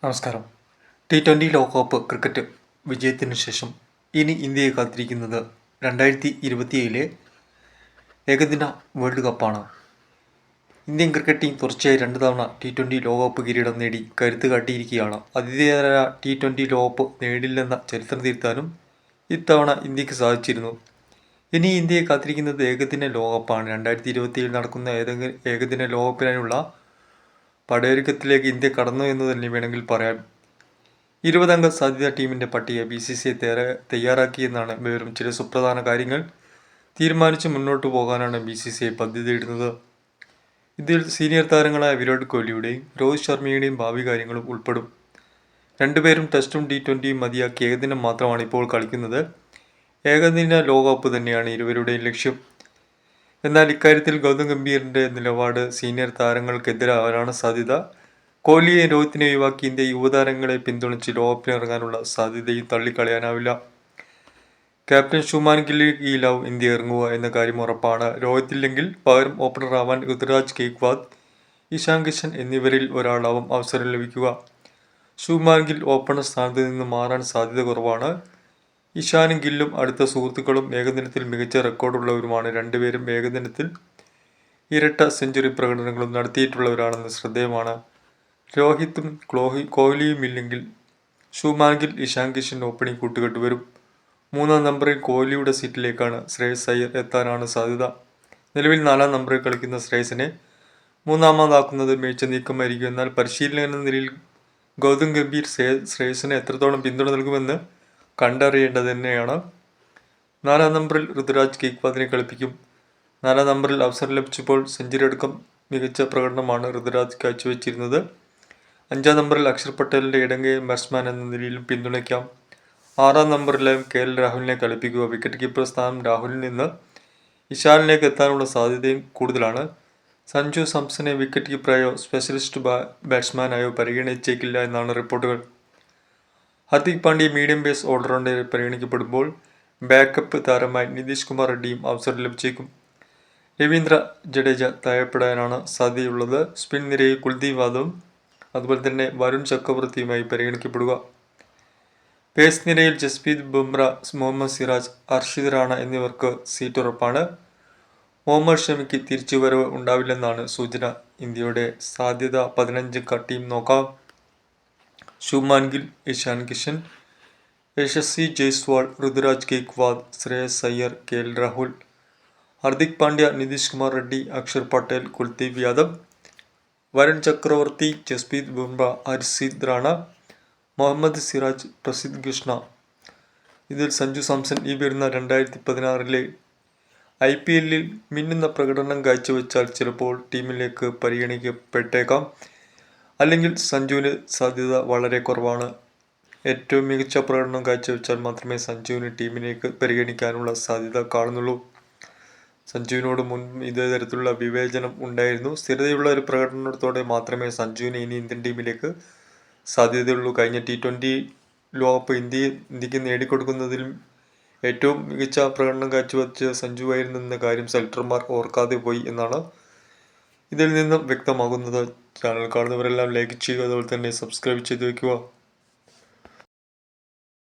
നമസ്കാരം. T20 ലോകകപ്പ് cricket വിജയത്തിനു ശേഷം ഇനി ഇന്ത്യയെ കാത്തിരിക്കുന്നത് 2027 ഏകദിന വേൾഡ് കപ്പാണ്. ഇന്ത്യൻ ക്രിക്കറ്റ് ടീം തുടർച്ചയായി 2 തവണ T20 ലോകകപ്പ് കിരീടം നേടി കരുത്ത് കാട്ടിയിരിക്കുകയാണ്. ആതിഥേയരായ T20 ലോകകപ്പ് നേടില്ലെന്ന ചരിത്രം തിരുത്താനും ഇത്തവണ ഇന്ത്യക്ക് സാധിച്ചിരുന്നു. ഇനി ഇന്ത്യയെ കാത്തിരിക്കുന്നത് ഏകദിന ലോകകപ്പാണ്. 2027 നടക്കുന്ന ഏകദിന ലോകകപ്പിനായുള്ള പടയൊരുക്കത്തിലേക്ക് ഇന്ത്യ കടന്നു എന്ന് തന്നെ വേണമെങ്കിൽ പറയാം. 20 അംഗ സാധ്യതാ ടീമിൻ്റെ പട്ടിക BCCI തയ്യാറാക്കിയെന്നാണ് വിവരം. ചില സുപ്രധാന കാര്യങ്ങൾ തീരുമാനിച്ച് മുന്നോട്ടു പോകാനാണ് BCCI പദ്ധതിയിടുന്നത്. ഇതിൽ സീനിയർ താരങ്ങളായ വിരാട് കോഹ്ലിയുടെയും രോഹിത് ശർമ്മയുടെയും ഭാവി കാര്യങ്ങളും ഉൾപ്പെടും. രണ്ടുപേരും ടെസ്റ്റും T20യും മതിയാക്കി ഏകദിനം മാത്രമാണ് ഇപ്പോൾ കളിക്കുന്നത്. ഏകദിന ലോകകപ്പ് തന്നെയാണ് ഇരുവരുടെയും ലക്ഷ്യം. എന്നാൽ ഇക്കാര്യത്തിൽ ഗൗതം ഗംഭീറിൻ്റെ നിലപാട് സീനിയർ താരങ്ങൾക്കെതിരാവാനാണ് സാധ്യത. കോഹ്ലിയെയും രോഹിത്തിനെ ഒഴിവാക്കി ഇന്ത്യ യുവതാരങ്ങളെ പിന്തുണച്ച് ലോകകപ്പിനിറങ്ങാനുള്ള സാധ്യതയും തള്ളിക്കളയാനാവില്ല. ക്യാപ്റ്റൻ ശുഭ്മാൻ ഗില്ലിന് കീഴിലാവും ഇന്ത്യ ഇറങ്ങുക എന്ന കാര്യം ഉറപ്പാണ്. രോഹിത്തില്ലെങ്കിൽ പകരം ഓപ്പണറാവാൻ ഋതുരാജ് ഗെയ്ക്വാദ്, ഇഷാൻ കിഷൻ എന്നിവരിൽ ഒരാളാവും അവസരം ലഭിക്കുക. ശുഭ്മാൻ ഗിൽ ഓപ്പണർ സ്ഥാനത്ത് നിന്ന് മാറാൻ സാധ്യത കുറവാണ്. ഇഷാനും ഗില്ലും അടുത്ത സുഹൃത്തുക്കളും ഏകദിനത്തിൽ മികച്ച റെക്കോർഡുള്ളവരുമാണ്. രണ്ടുപേരും ഏകദിനത്തിൽ ഇരട്ട സെഞ്ചുറി പ്രകടനങ്ങളും നടത്തിയിട്ടുള്ളവരാണെന്ന് ശ്രദ്ധേയമാണ്. രോഹിത്തും കോഹ്ലിയുമില്ലെങ്കിൽ ശുഭ്മാൻ ഗിൽ, ഇഷാൻ കിഷൻ ഓപ്പണിംഗ് കൂട്ടുകെട്ട് വരും. 3-ാം നമ്പറിൽ കോഹ്ലിയുടെ സീറ്റിലേക്കാണ് ശ്രേയസ് അയ്യർ എത്താനാണ് സാധ്യത. നിലവിൽ 4-ാം നമ്പറിൽ കളിക്കുന്ന ശ്രേയസിനെ 3-ാമതാക്കുന്നത് മികച്ച നീക്കമായിരിക്കും. എന്നാൽ പരിശീലകൻ എന്ന നിലയിൽ ഗൗതം ഗംഭീർ ശ്രേയസിനെ എത്രത്തോളം പിന്തുണ നൽകുമെന്ന് കണ്ടറിയേണ്ടത് തന്നെയാണ്. 4-ാം നമ്പറിൽ ഋതുരാജ് ഗെയ്ക്വാദിനെ കളിപ്പിക്കും. 4-ാം നമ്പറിൽ അവസരം ലഭിച്ചപ്പോൾ സെഞ്ചുറി അടക്കം മികച്ച പ്രകടനമാണ് ഋതുരാജ് കാഴ്ചവെച്ചിരുന്നത്. 5-ാം നമ്പറിൽ അക്ഷർ പട്ടേലിൻ്റെ ഇടങ്കൈ ബാറ്റ്സ്മാൻ എന്ന നിലയിലും പിന്തുണയ്ക്കാം. 6-ാം നമ്പറിലായും KL രാഹുലിനെ കളിപ്പിക്കുക. വിക്കറ്റ് കീപ്പർ സ്ഥാനം രാഹുലിൽ നിന്ന് ഇഷാനിലേക്ക് എത്താനുള്ള സാധ്യതയും കൂടുതലാണ്. സഞ്ജു സാംസനെ വിക്കറ്റ് കീപ്പറായോ സ്പെഷ്യലിസ്റ്റ് ബാറ്റ്സ്മാനായോ പരിഗണിച്ചേക്കില്ല എന്നാണ് റിപ്പോർട്ടുകൾ. ഹർദിക് പാണ്ഡ്യ മീഡിയം പേസ് ഓൾറൗണ്ടറെ പരിഗണിക്കപ്പെടുമ്പോൾ ബാക്കപ്പ് താരമായി നിതീഷ് കുമാർ റെഡ്ഡിയും അവസരം ലഭിച്ചേക്കും. രവീന്ദ്ര ജഡേജ താഴെപ്പെടാനാണ് സാധ്യതയുള്ളത്. സ്പിൻ നിരയിൽ കുൽദീപ് യാദവും അതുപോലെ തന്നെ വരുൺ ചക്രവർത്തിയുമായി പരിഗണിക്കപ്പെടുക. പേസ് നിരയിൽ ജസ്പ്രീത് ബുംറ, മുഹമ്മദ് സിറാജ്, ഹർഷിത് റാണ എന്നിവർക്ക് സീറ്റ് ഉറപ്പാണ്. മുഹമ്മദ് ഷമിക്ക് തിരിച്ചുവരവ് ഉണ്ടാവില്ലെന്നാണ് സൂചന. ഇന്ത്യയുടെ സാധ്യത 15 ടീം നോക്കാം. ശുഭ്മാൻ ഗിൽ, ഇഷാൻ കിഷൻ, യശസ്വി ജയ്സ്വാൾ, ഋതുരാജ് ഗെയ്ക്വാദ്, ശ്രേയസ് അയ്യർ, KL രാഹുൽ, ഹർദിക് പാണ്ഡ്യ, നിതീഷ് കുമാർ റെഡ്ഡി, അക്ഷർ പട്ടേൽ, കുൽദീപ് യാദവ്, വരുൺ ചക്രവർത്തി, ജസ്പ്രീത് ബുംറ, ഹർഷിത് റാണ, മുഹമ്മദ് സിറാജ്, പ്രസിദ്ധ് കൃഷ്ണ. ഇതിൽ സഞ്ജു സാംസൺ ഈ വരുന്ന 2016 IPL മിന്നുന്ന പ്രകടനം കാഴ്ചവെച്ചാൽ ചിലപ്പോൾ ടീമിലേക്ക് പരിഗണിക്കപ്പെട്ടേക്കാം. അല്ലെങ്കിൽ സഞ്ജുവിന് സാധ്യത വളരെ കുറവാണ്. ഏറ്റവും മികച്ച പ്രകടനം കാഴ്ചവെച്ചാൽ മാത്രമേ സഞ്ജുവിന് ടീമിലേക്ക് പരിഗണിക്കാനുള്ള സാധ്യത കാണുന്നുള്ളൂ. സഞ്ജുവിനോട് മുൻപ് ഇതേ തരത്തിലുള്ള വിവേചനം ഉണ്ടായിരുന്നു. സ്ഥിരതയുള്ള ഒരു പ്രകടനത്തോടെ മാത്രമേ സഞ്ജുവിന് ഇനി ഇന്ത്യൻ ടീമിലേക്ക് സാധ്യതയുള്ളൂ. കഴിഞ്ഞ T20 ലോകകപ്പ് ഇന്ത്യക്ക് നേടിക്കൊടുക്കുന്നതിലും ഏറ്റവും മികച്ച പ്രകടനം കാഴ്ചവെച്ച സഞ്ജുവായിരുന്നു എന്ന കാര്യം സെലക്ടർമാർ ഓർക്കാതെ പോയി എന്നാണ് ഇതിൽ നിന്നും വ്യക്തമാകുന്നത്. ചാനൽ കാണുന്നവരെല്ലാം ലൈക്ക് ചെയ്യുക, അതുപോലെ തന്നെ സബ്സ്ക്രൈബ് ചെയ്ത് വയ്ക്കുക.